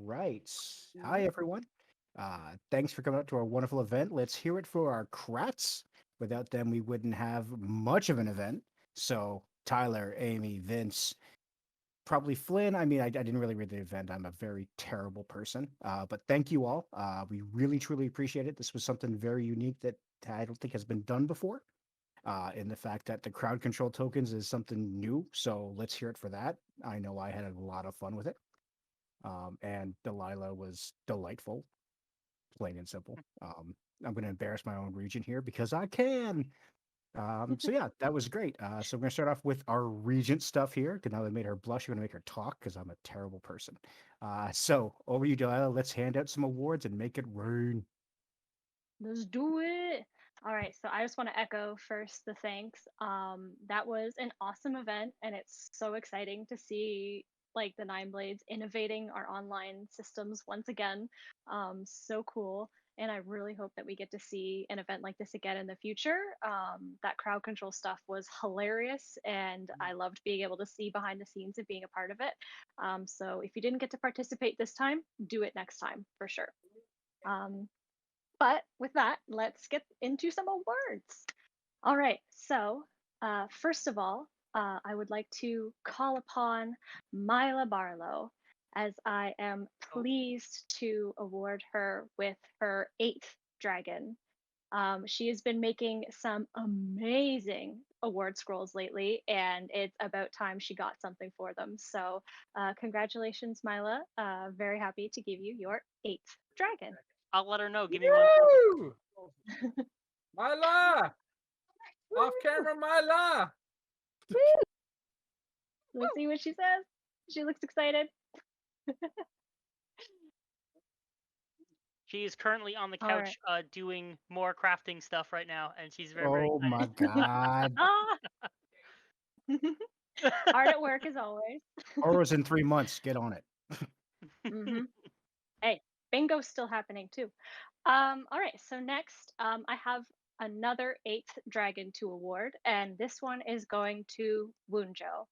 right. Hi, Mhm. everyone. Thanks for coming out to our wonderful event. Let's hear it for our crafts. Without them, we wouldn't have much of an event. So, Tyler, Amy, Vince, probably Flynn. I mean, I didn't really read the event. I'm a very terrible person. But thank you all. We really, truly appreciate it. This was something very unique that I don't think has been done before. In the fact that the crowd control tokens is something new. So let's hear it for that. I know I had a lot of fun with it. And Delilah was delightful, plain and simple. I'm going to embarrass my own region here because I can. So yeah, that was great. So we're going to start off with our regent stuff here. Because now they made her blush, we're going to make her talk because I'm a terrible person. So over to you, Delilah. Let's hand out some awards and make it rain. Let's do it. All right, so I just want to echo first the thanks. That was an awesome event, and it's so exciting to see like the Nine Blades innovating our online systems once again. So cool. And I really hope that we get to see an event like this again in the future. That crowd control stuff was hilarious, and I loved being able to see behind the scenes and being a part of it. So if you didn't get to participate this time, do it next time for sure. Um, but with that, let's get into some awards. All right. So, first of all, I would like to call upon Mila Barlow as I am Oh, pleased to award her with her eighth dragon. She has been making some amazing award scrolls lately, and it's about time she got something for them. So, congratulations, Mila. Very happy to give you your eighth dragon. I'll let her know. Give me 1 second. Woo! Myla! Off camera, Myla! Let's see what she says. She looks excited. She is currently on the All right. couch doing more crafting stuff right now, and she's very, very Oh my God. Ah! Hard at work as always. Oro's in 3 months. Get on it. hmm Hey, bingo's still happening too. All right, so next, I have another eighth dragon to award, and this one is going to Woonjo.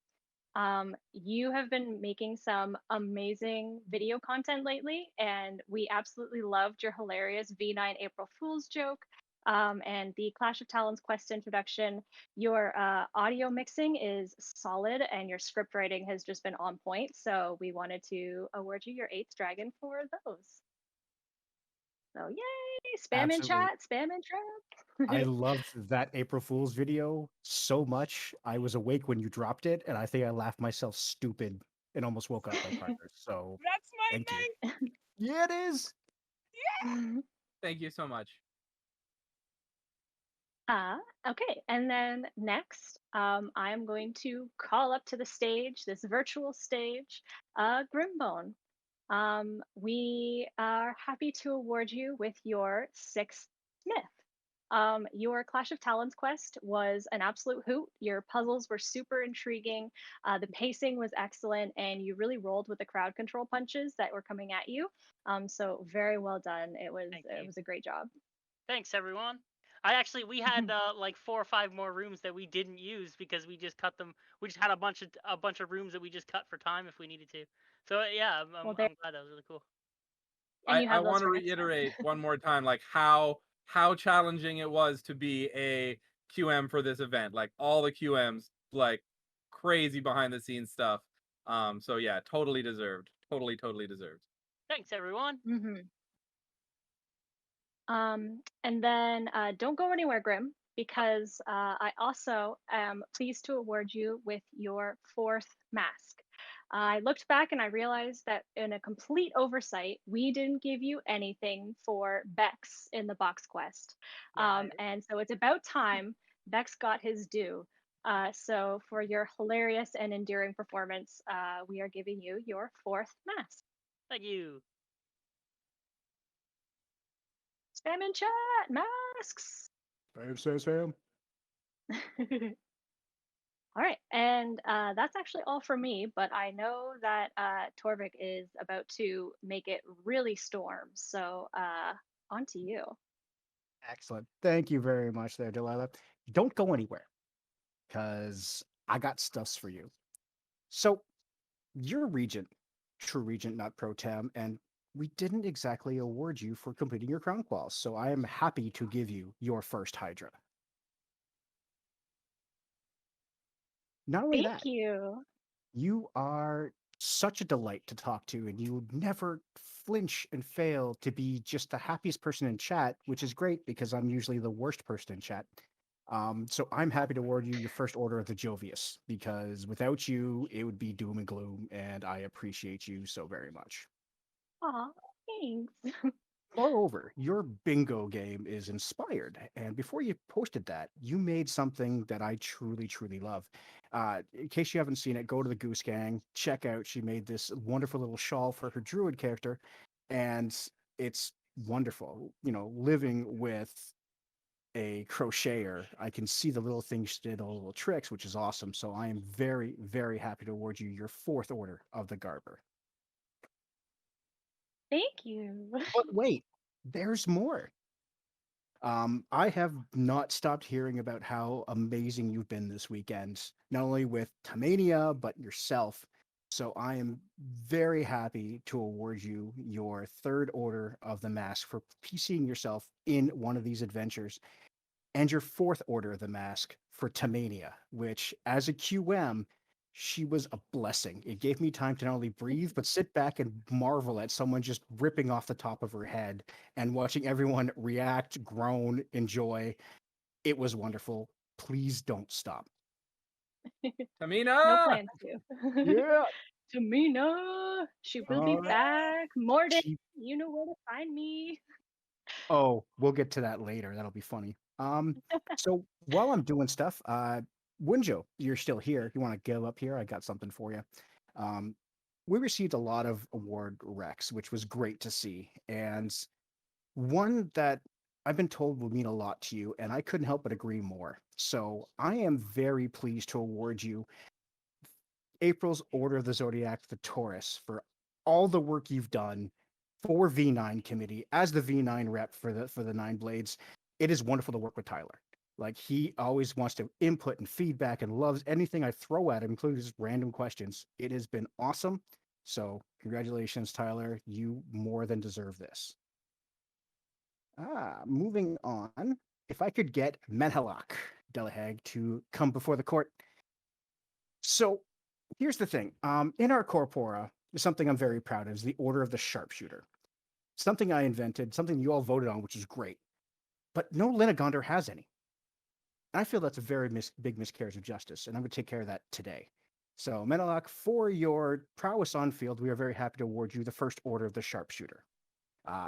You have been making some amazing video content lately, and we absolutely loved your hilarious V9 April Fool's joke. And the Clash of Talons quest introduction. Your audio mixing is solid, and your script writing has just been on point. So we wanted to award you your eighth dragon for those. So yay! Spam in Absolutely. chat, spam in I chat. loved that April Fool's video so much. I was awake when you dropped it, and I think I laughed myself stupid and almost woke up my partner. So That's my thank you. thing! Yeah, it is. Thank you so much. Okay, and then next, I am going to call up to the stage, this virtual stage, Grimbone. We are happy to award you with your sixth Smith. Your Clash of Talons quest was an absolute hoot. Your puzzles were super intriguing. The pacing was excellent, and you really rolled with the crowd control punches that were coming at you. So very well done. Thank It you. was a great job. Thanks, everyone. We had like 4 or 5 more rooms that we didn't use because we just cut them. We just had a bunch of rooms that we just cut for time if we needed to. So yeah, Well, there, I'm glad that was really cool. and I, you I have those want to for next time. reiterate one more time, like how challenging it was to be a QM for this event. Like all the QMs, like crazy behind the scenes stuff. So yeah, totally deserved. Totally deserved. Thanks, everyone. And then don't go anywhere, Grim, because I also am pleased to award you with your fourth mask. I looked back and I realized that in a complete oversight, we didn't give you anything for Bex in the box quest. Yeah. And so it's about time Bex got his due. So for your hilarious and endearing performance, we are giving you your fourth mask. Thank you. Spam in chat, masks. Sam. All right, and that's actually all for me. But I know that Torvik is about to make it really storm. So on to you. Excellent. Thank you very much there, Delilah. Don't go anywhere because I got stuffs for you. So, you're a regent. True Regent, not Pro Tem, and we didn't exactly award you for completing your crown quals, so I am happy to give you your first Hydra. Not only Thank that, you. you are such a delight to talk to, and you never flinch and fail to be just the happiest person in chat, which is great because I'm usually the worst person in chat. So I'm happy to award you your first order of the Jovius because without you, it would be doom and gloom, and I appreciate you so very much. Aw, thanks. Moreover, your bingo game is inspired, and before you posted that, you made something that I truly, truly love. In case you haven't seen it, go to the Goose Gang, check out. She made this wonderful little shawl for her druid character, and it's wonderful. You know, living with a crocheter, I can see the little things she did, all the little tricks, which is awesome. So I am very, very happy to award you your fourth order of the Garber. Thank you. But wait, there's more. I have not stopped hearing about how amazing you've been this weekend, not only with Tamania, but yourself. So I am very happy to award you your third order of the mask for PCing yourself in one of these adventures, and your fourth order of the mask for Tamania, which as a QM, she was a blessing. It gave me time to not only breathe, but sit back and marvel at someone just ripping off the top of her head and watching everyone react, groan, enjoy. It was wonderful. Please don't stop. No Tamina! plans to. Yeah. Tamina, she will be All right. back. Morden, She- you know where to find me. Oh, we'll get to that later. That'll be funny. So while I'm doing stuff, Winjo, you're still here. You want to go up here? I got something for you. Um, we received a lot of award recs, which was great to see, and one that I've been told will mean a lot to you, and I couldn't help but agree more. So I am very pleased to award you April's Order of the Zodiac, the Taurus, for all the work you've done for V9 committee as the V9 rep for the Nine Blades. It is wonderful to work with Tyler. Like he always wants to input and feedback and loves anything I throw at him, including just random questions. It has been awesome. So congratulations, Tyler. You more than deserve this. Moving on. If I could get Menhalak Delahag to come before the court. So here's the thing. In our corpora, something I'm very proud of is the Order of the Sharpshooter. Something I invented, something you all voted on, which is great. But no Linnagonder has any. I feel that's a very big miscarriage of justice, and I'm going to take care of that today. So, Menelok, for your prowess on field, we are very happy to award you the first Order of the Sharpshooter.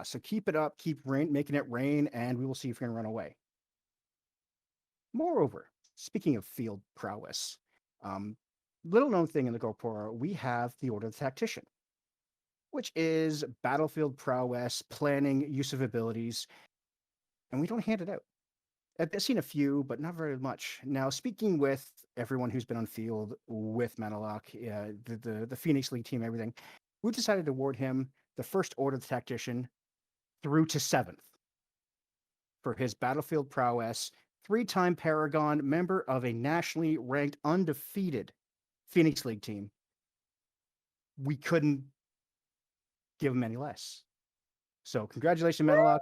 So keep it up, keep making it rain, and we will see if you're going to run away. Moreover, speaking of field prowess, little known thing in the Corpora, we have the Order of the Tactician, which is battlefield prowess, planning, use of abilities, and we don't hand it out. I've seen a few, but not very much. Now, speaking with everyone who's been on field with Manalok, the Phoenix League team, everything, we decided to award him the first Order of the Tactician through to 7th for his battlefield prowess, 3-time Paragon, member of a nationally ranked undefeated Phoenix League team. We couldn't give him any less. So congratulations, Menalok.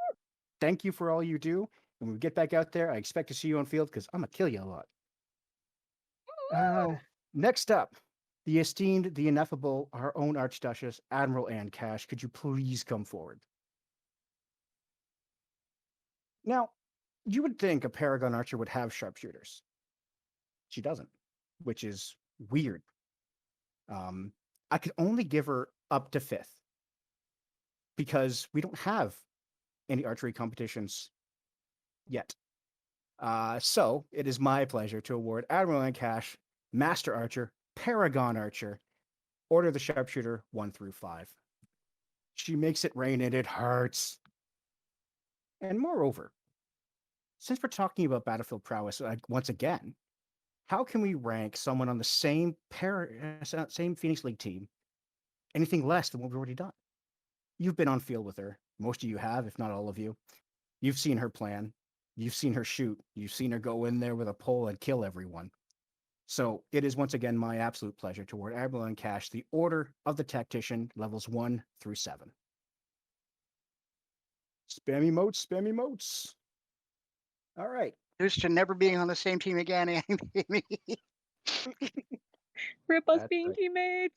Thank you for all you do. When we get back out there, I expect to see you on field because I'm going to kill you a lot. Next up, the esteemed, the ineffable, our own Archduchess, Admiral Anne Cash. Could you please come forward? Now, you would think a Paragon Archer would have sharpshooters. She doesn't, which is weird. I could only give her up to 5th because we don't have any archery competitions yet. So it is my pleasure to award Admiral Anne Cash, Master Archer, Paragon Archer, Order of the Sharpshooter 1 through 5. She makes it rain and it hurts. And moreover, since we're talking about battlefield prowess once again, how can we rank someone on the same Phoenix League team anything less than what we've already done? You've been on field with her. Most of you have, if not all of you. You've seen her plan. You've seen her shoot. You've seen her go in there with a pole and kill everyone. So it is once again my absolute pleasure to award Admiral and Cash the Order of the Tactician, levels 1 through 7. Spam emotes, spam emotes. All right. Here's to never being on the same team again, Amy. Rip us That's being right. teammates.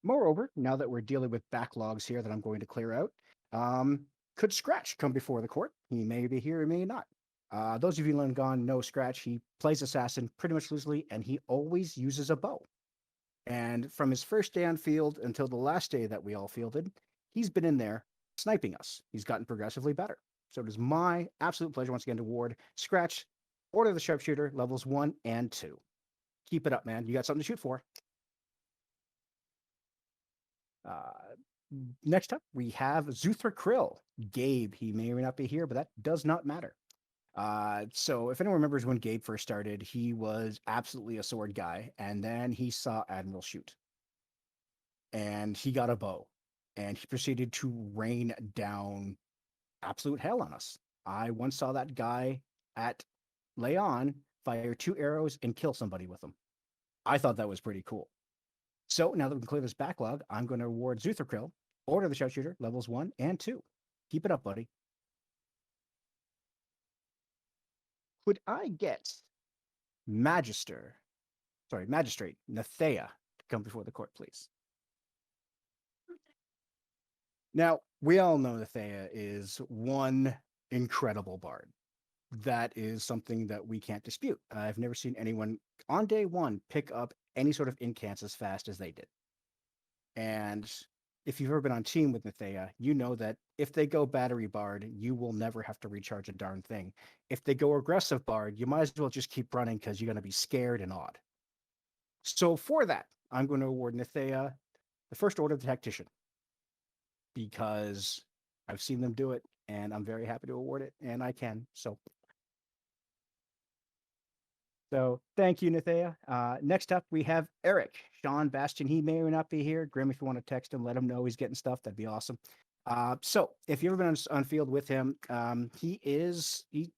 Moreover, now that we're dealing with backlogs here that I'm going to clear out, could Scratch come before the court? He may be here, he may not. Those of you in Linnagond know Scratch. He plays Assassin pretty much loosely, and he always uses a bow. And from his first day on field until the last day that we all fielded, he's been in there sniping us. He's gotten progressively better. So it is my absolute pleasure once again to award Scratch Order of the Sharpshooter levels 1 and 2. Keep it up, man. You got something to shoot for. Next up, we have Zuthra Krill. Gabe, he may or may not be here, but that does not matter. So if anyone remembers when Gabe first started, he was absolutely a sword guy, and then he saw Admiral shoot. And he got a bow, and he proceeded to rain down absolute hell on us. I once saw that guy at Leon fire 2 arrows and kill somebody with them. I thought that was pretty cool. So now that we can clear this backlog, I'm going to award Zuthrakrill Order of the Sharpshooter levels 1 and 2. Keep it up, buddy. Could I get Magistrate Nathea to come before the court, please? Now, we all know Nathea is one incredible bard. That is something that we can't dispute. I've never seen anyone on day one pick up any sort of incants as fast as they did. And if you've ever been on team with Nathea, you know that if they go battery bard, you will never have to recharge a darn thing. If they go aggressive bard, you might as well just keep running because you're going to be scared and awed. So for that, I'm going to award Nathea the First Order of the Tactician, because I've seen them do it, and I'm very happy to award it, and I can. So thank you, Nathea. Next up, we have Eric. Sean Bastion, he may or may not be here. Grim, if you want to text him, let him know he's getting stuff. That'd be awesome. So if you've ever been on field with him, he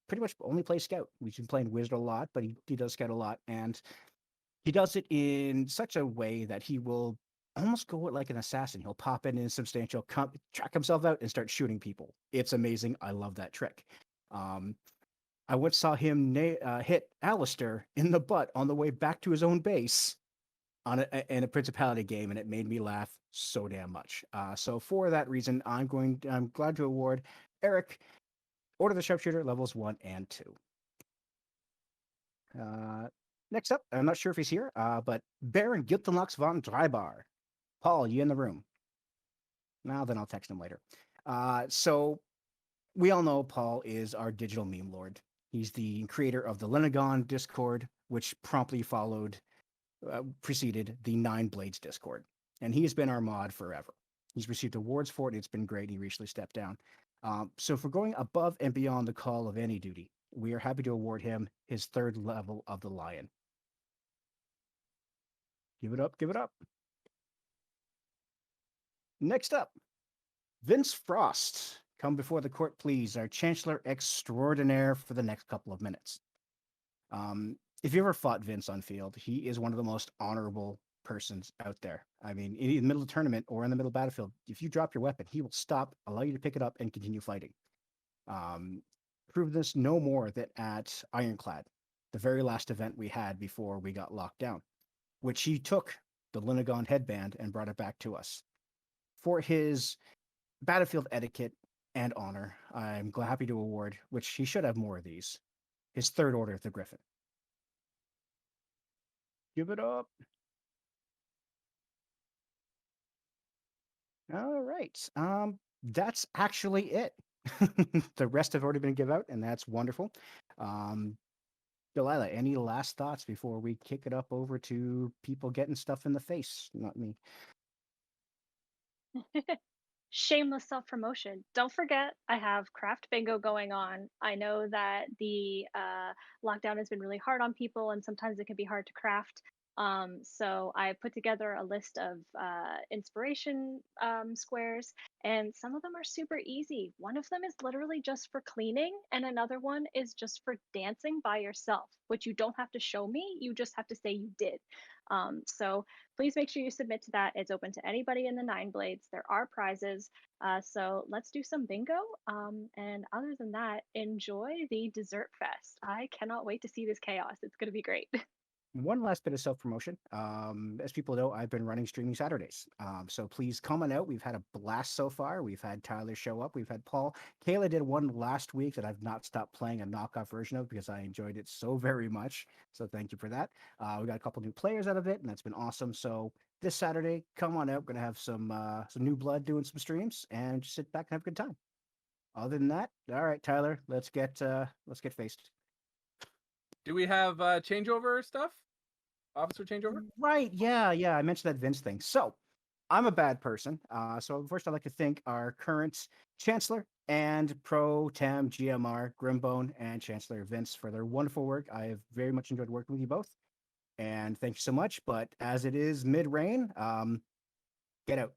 pretty much only plays Scout. We've been playing Wizard a lot, but he does Scout a lot. And he does it in such a way that he will almost go like an assassin. He'll pop in insubstantial, track himself out, and start shooting people. It's amazing. I love that trick. I once saw him hit Alistair in the butt on the way back to his own base in a Principality game, and it made me laugh so damn much. So for that reason, I'm glad to award Eric Order of the Sharpshooter levels 1 and 2. Next up, I'm not sure if he's here, but Baron Giltenlux von Drybar. Paul, you in the room? Now then I'll text him later. So we all know Paul is our digital meme lord. He's the creator of the Linnagond Discord, which promptly preceded the Nine Blades Discord. And he has been our mod forever. He's received awards for it. It's been great. He recently stepped down. So for going above and beyond the call of any duty, we are happy to award him his 3rd level of the Lion. Give it up, give it up. Next up, Vince Frost. Come before the court, please. Our Chancellor Extraordinaire for the next couple of minutes. If you ever fought Vince on field, he is one of the most honorable persons out there. I mean, in the middle of the tournament or in the middle of the battlefield, if you drop your weapon, he will stop, allow you to pick it up, and continue fighting. Prove this no more than at Ironclad, the very last event we had before we got locked down, which he took the Linnagond headband and brought it back to us. For his battlefield etiquette and honor, I'm happy to award, which he should have more of these, his 3rd Order of the Griffin. Give it up. All right. That's actually it. The rest have already been given out, and that's wonderful. Delilah, any last thoughts before we kick it up over to people getting stuff in the face? Not me. Shameless self-promotion. Don't forget, I have craft bingo going on. I know that the lockdown has been really hard on people, and sometimes it can be hard to craft. So I put together a list of inspiration squares, and some of them are super easy. One of them is literally just for cleaning, and another one is just for dancing by yourself, which you don't have to show me, you just have to say you did. So please make sure you submit to that. It's open to anybody in the Nine Blades. There are prizes. So let's do some bingo. And other than that, enjoy the dessert fest. I cannot wait to see this chaos. It's going to be great. One last bit of self promotion. As people know, I've been running streaming Saturdays. So please come on out. We've had a blast so far. We've had Tyler show up. We've had Paul. Kayla did one last week that I've not stopped playing a knockoff version of because I enjoyed it so very much. So thank you for that. We got a couple new players out of it, and that's been awesome. So this Saturday, come on out. We're gonna have some new blood doing some streams, and just sit back and have a good time. Other than that, all right, Tyler, let's get faced. Do we have changeover stuff? Officer changeover? Right. Yeah. I mentioned that Vince thing. So I'm a bad person. So first, I'd like to thank our current Chancellor and Pro Tem GMR Grimbone and Chancellor Vince for their wonderful work. I have very much enjoyed working with you both, and thank you so much. But as it is mid-rain, get out.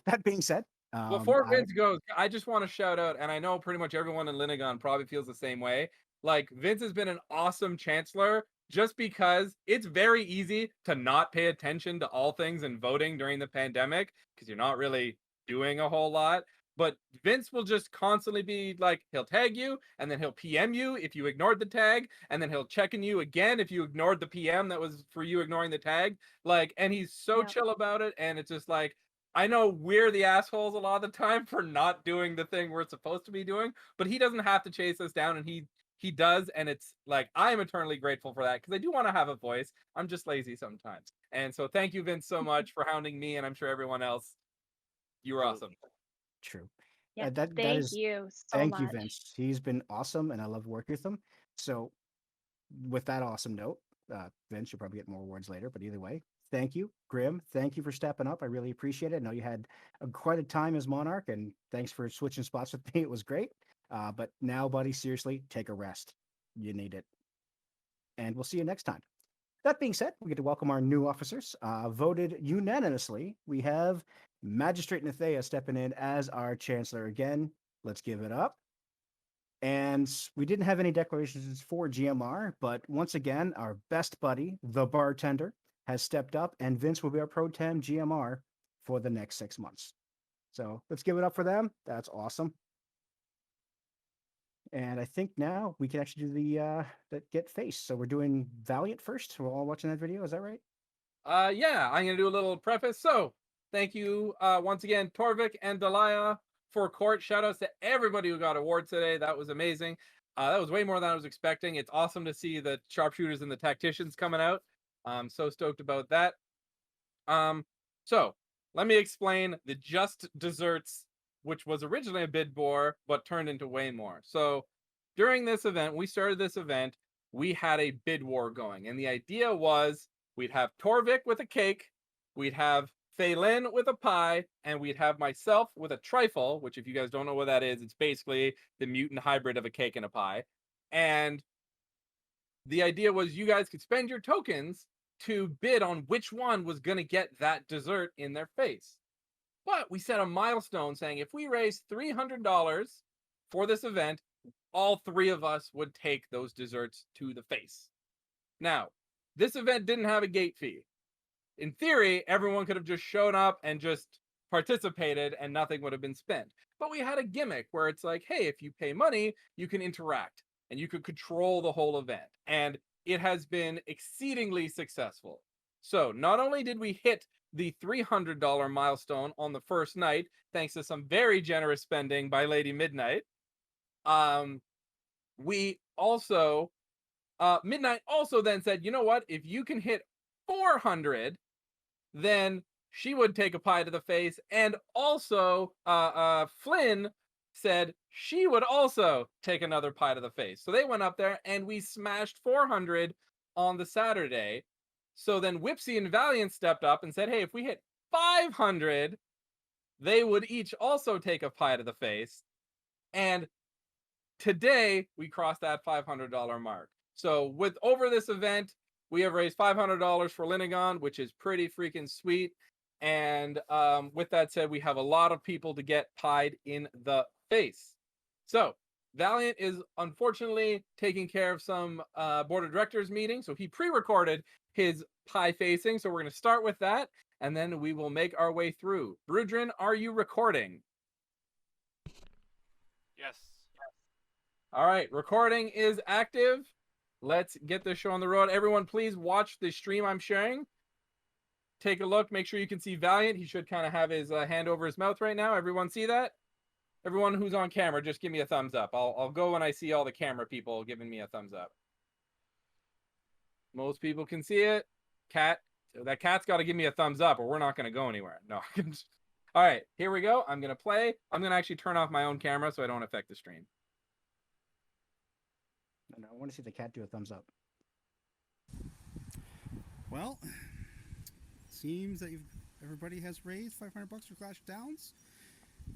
That being said, Before Vince goes, I just want to shout out, and I know pretty much everyone in Linnagond probably feels the same way. Like, Vince has been an awesome chancellor just because it's very easy to not pay attention to all things in voting during the pandemic because you're not really doing a whole lot. But Vince will just constantly be like, he'll tag you, and then he'll PM you if you ignored the tag, and then he'll check in you again if you ignored the PM that was for you ignoring the tag. Like, and he's so Yep. chill about it, and it's just like, I know we're the assholes a lot of the time for not doing the thing we're supposed to be doing, but he doesn't have to chase us down, and he does, and it's like, I am eternally grateful for that because I do want to have a voice. I'm just lazy sometimes. And so thank you, Vince, so much for hounding me, and I'm sure everyone else. You were awesome. true. Yeah. That Thank is you so thank much. you, Vince. He's been awesome, and I love working with him. So, with that awesome note, Vince, you'll probably get more awards later, but either way, thank you, Grim. Thank you for stepping up. I really appreciate it. I know you had quite a time as Monarch, and thanks for switching spots with me. It was great. But now, buddy, seriously, take a rest. You need it. And we'll see you next time. That being said, we get to welcome our new officers. Voted unanimously, we have Magistrate Nathea stepping in as our Chancellor again. Let's give it up. And we didn't have any declarations for GMR, but once again, our best buddy, the bartender, has stepped up, and Vince will be our Pro Tem GMR for the next 6 months. So let's give it up for them. That's awesome. And I think now we can actually do the get face. So we're doing Valiant first. We're all watching that video. Is that right? Yeah, I'm gonna do a little preface. So thank you once again, Torvik and Delia for court. Shout outs to everybody who got awards today. That was amazing. That was way more than I was expecting. It's awesome to see the sharpshooters and the tacticians coming out. I'm so stoked about that. So let me explain the Just Desserts, which was originally a bid war, but turned into way more. So during this event, we started this event, we had a bid war going. And the idea was we'd have Torvik with a cake, we'd have Phelan with a pie, and we'd have myself with a trifle, which if you guys don't know what that is, it's basically the mutant hybrid of a cake and a pie. And the idea was you guys could spend your tokens to bid on which one was going to get that dessert in their face. But we set a milestone saying if we raise $300 for this event, all three of us would take those desserts to the face. Now, this event didn't have a gate fee. In theory, everyone could have just shown up and just participated and nothing would have been spent. But we had a gimmick where it's like, hey, if you pay money, you can interact and you could control the whole event. And it has been exceedingly successful. So not only did we hit the $300 milestone on the first night, thanks to some very generous spending by Lady Midnight, we also, Midnight also then said, you know what, if you can hit 400, then she would take a pie to the face. And also, Flynn said she would also take another pie to the face. So they went up there and we smashed 400 on the Saturday. So then Whipsy and Valiant stepped up and said, hey, if we hit 500, they would each also take a pie to the face. And today we crossed that $500 mark. So with over this event, we have raised $500 for Linnagond, which is pretty freaking sweet. And with that said, we have a lot of people to get pied in the face. So Valiant is unfortunately taking care of some board of directors meeting. So he pre-recorded his pie facing. So we're going to start with that, and then we will make our way through. Brudrin, are you recording? Yes. All right, recording is active. Let's get this show on the road. Everyone, please watch the stream I'm sharing. Take a look. Make sure you can see Valiant. He should kind of have his hand over his mouth right now. Everyone see that? Everyone who's on camera, just give me a thumbs up. I'll go when I see all the camera people giving me a thumbs up. Most people can see it. Cat, that cat's got to give me a thumbs up or we're not going to go anywhere. No. All right, here we go. I'm going to play. I'm going to actually turn off my own camera so I don't affect the stream. No, I want to see the cat do a thumbs up. Well, seems that everybody has raised $500 for Clash of Talons.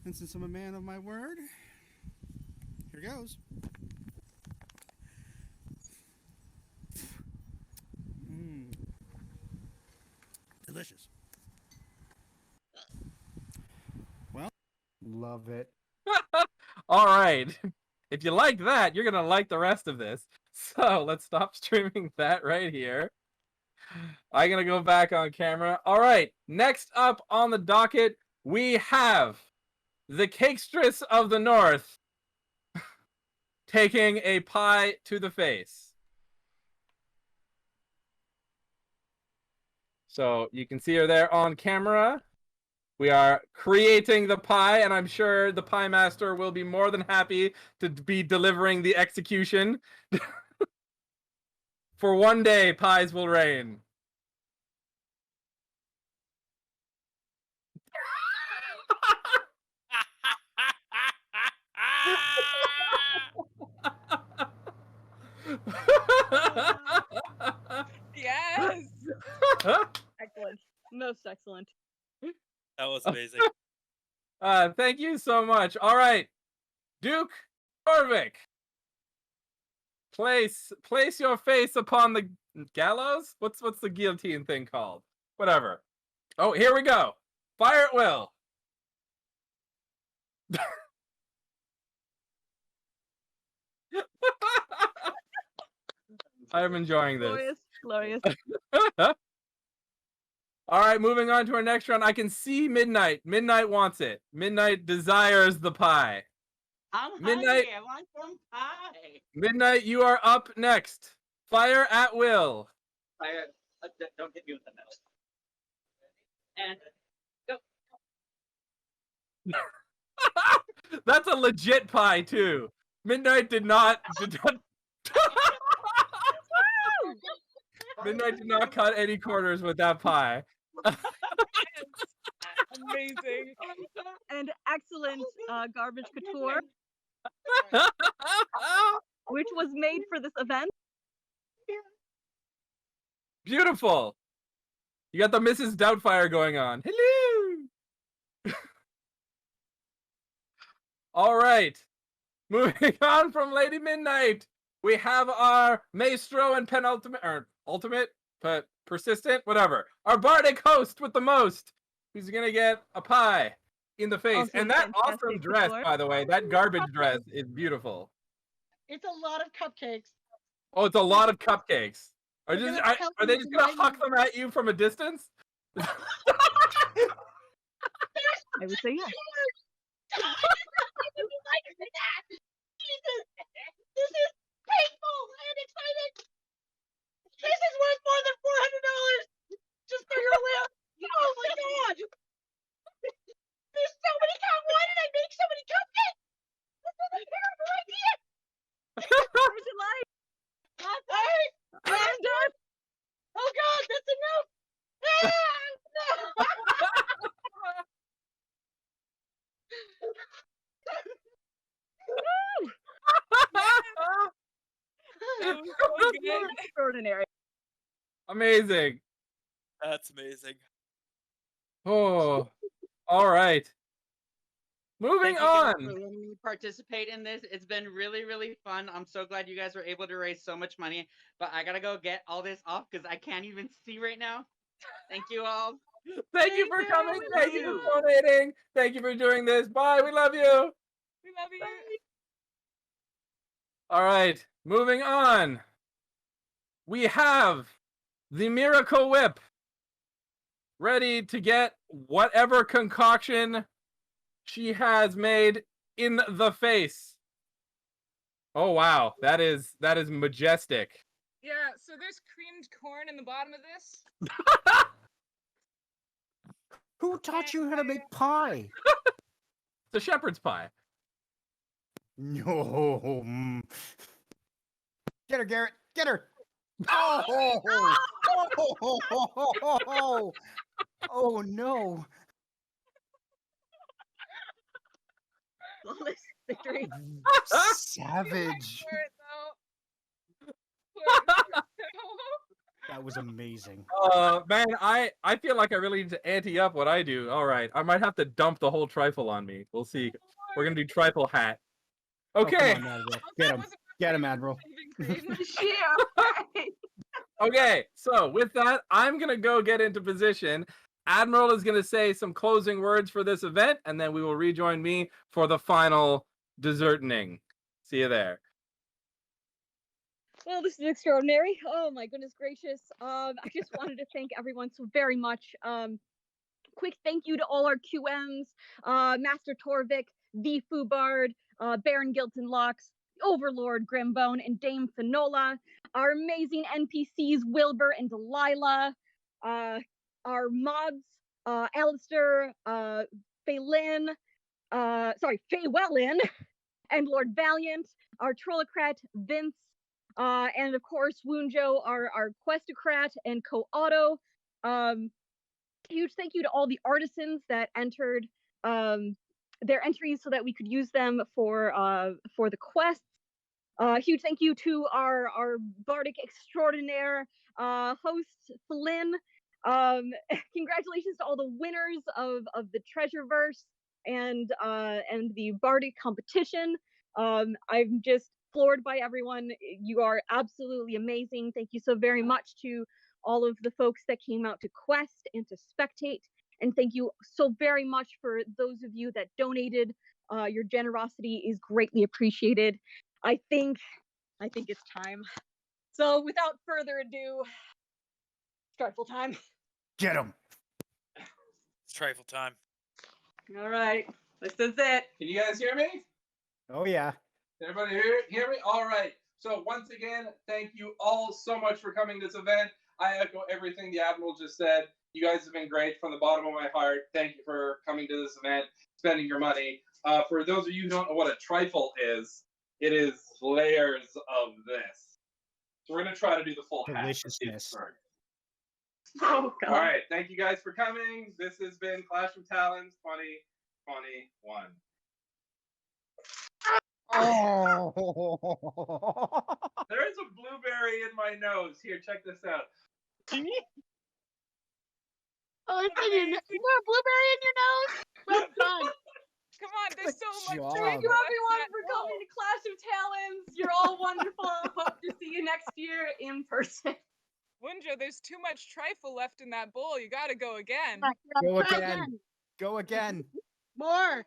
And since I'm a man of my word, here goes. Delicious. Well, love it. All right. If you like that, you're going to like the rest of this. So let's stop streaming that right here. I'm going to go back on camera. All right. Next up on the docket, we have the Cakestress of the North taking a pie to the face. So you can see her there on camera. We are creating the pie, and I'm sure the pie master will be more than happy to be delivering the execution. For one day, pies will reign. Yes! Excellent. Most excellent. That was amazing. Thank you so much. All right, Duke Orvik, place your face upon the gallows. What's the guillotine thing called? Whatever. Oh, here we go. Fire at will. I'm enjoying this. Glorious. All right, moving on to our next round. I can see Midnight. Midnight wants it. Midnight desires the pie. I'm Midnight. hungry. I want some pie. Midnight, you are up next. Fire at will. Fire. Don't hit me with the metal. And go. That's a legit pie too. Midnight did not. Midnight did not cut any corners with that pie. Amazing. And excellent garbage couture, which was made for this event. Beautiful. You got the Mrs. Doubtfire going on. Hello. All right. Moving on from Lady Midnight, we have our Maestro and penultimate, or ultimate, but persistent, whatever. Our bardic host with the most, who's gonna get a pie in the face. Also And that awesome fantastic dress, couture. by the way, that garbage dress is beautiful. It's a lot of cupcakes. Oh, it's a lot of cupcakes. Are They're just gonna help are they you just gonna remind huck you- them at you from a distance? I would say yes. Jesus, this is painful and exciting. This is worth more than $400 just for your lip. Oh my god! There's so many cups. Why did I make so many cupcakes? This is a terrible idea. Where's your life? Alright, I'm done. oh god, that's enough. Ah, no. It was so good. Extraordinary. Amazing. That's amazing. Oh, all right. Moving Thank you guys on. for letting me participate in this. It's been really, really fun. I'm so glad you guys were able to raise so much money. But I gotta go get all this off because I can't even see right now. Thank you all. Thank you for coming. We Thank love you you. for donating. Thank you for doing this. Bye. We love you. We love you. All right. Moving on. We have the Miracle Whip ready to get whatever concoction she has made in the face. Oh wow, that is majestic. Yeah, so there's creamed corn in the bottom of this. Who taught you how to make pie? It's a shepherd's pie. No. Get her, Garrett. Get her. Oh, oh no. Flawless victory. Savage. For it, though. For it, That was amazing. Man, I feel like I really need to ante up what I do. All right, I might have to dump the whole trifle on me. We'll see. We're gonna do trifle hat. Oh, come Okay. on, Admiral. Get him. Get him, Admiral. Okay, so with that, I'm gonna go get into position. Admiral is gonna say some closing words for this event, and then we will rejoin me for the final deserting. See you there. Well, this is extraordinary. Oh my goodness gracious. I just wanted to thank everyone so very much. Quick thank you to all our QMs, Master Torvik, the Fubard, Baron Gilton Locks, Overlord Grimbone, and Dame Finola, our amazing NPCs Wilbur and Delilah, our mods, Alistair, Faylin, Faywellin, and Lord Valiant, our Trollocrat Vince, and of course Woonjo, our Questocrat and Co-Auto. Huge thank you to all the artisans that entered their entries so that we could use them for the quests. Huge thank you to our bardic extraordinaire host Flynn. Congratulations to all the winners of the TreasureVerse and the bardic competition. I'm just floored by everyone. You are absolutely amazing. Thank you so very much to all of the folks that came out to quest and to spectate. And thank you so very much for those of you that donated. Your generosity is greatly appreciated. I think it's time. So without further ado, Strifle time. Get him. It's trifle time. All right, this is it. Can you guys hear me? Oh, yeah. Everybody hear me? All right. So once again, thank you all so much for coming to this event. I echo everything the Admiral just said. You guys have been great from the bottom of my heart. Thank you for coming to this event, spending your money. For those of you who don't know what a trifle is, it is layers of this. So we're going to try to do the full hat. Deliciousness. Oh God. All right. Thank you guys for coming. This has been Clash of Talons 2021. Oh. There is a blueberry in my nose. Here, check this out. Oh, it's in your, is there a blueberry in your nose? Well done. Come on, there's so much. job. Thank you everyone for coming to Clash of Talons. You're all wonderful. Hope to see you next year in person. Wunjo, there's too much trifle left in that bowl. You gotta go again. Go Try again. Go again. More.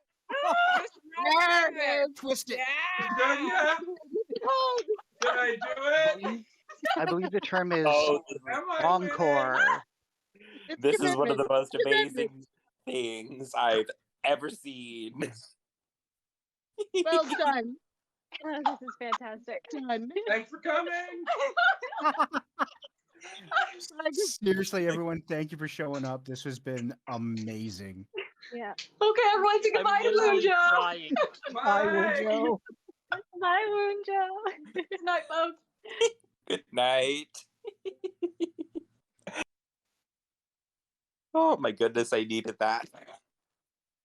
Just right in there. Twist it. Yeah. Did I do it? I believe the term is Oh, Am I encore. winning? this is one of the most amazing things I've ever seen. Well done. Oh, this is fantastic. Done. Thanks for coming. Seriously, everyone, thank you for showing up. This has been amazing. Yeah. Okay, everyone, say goodbye I'm to literally Mojo. crying. Bye, Woonjo. Bye, Woonjo. Good night, folks. Good night. Oh my goodness, I needed that.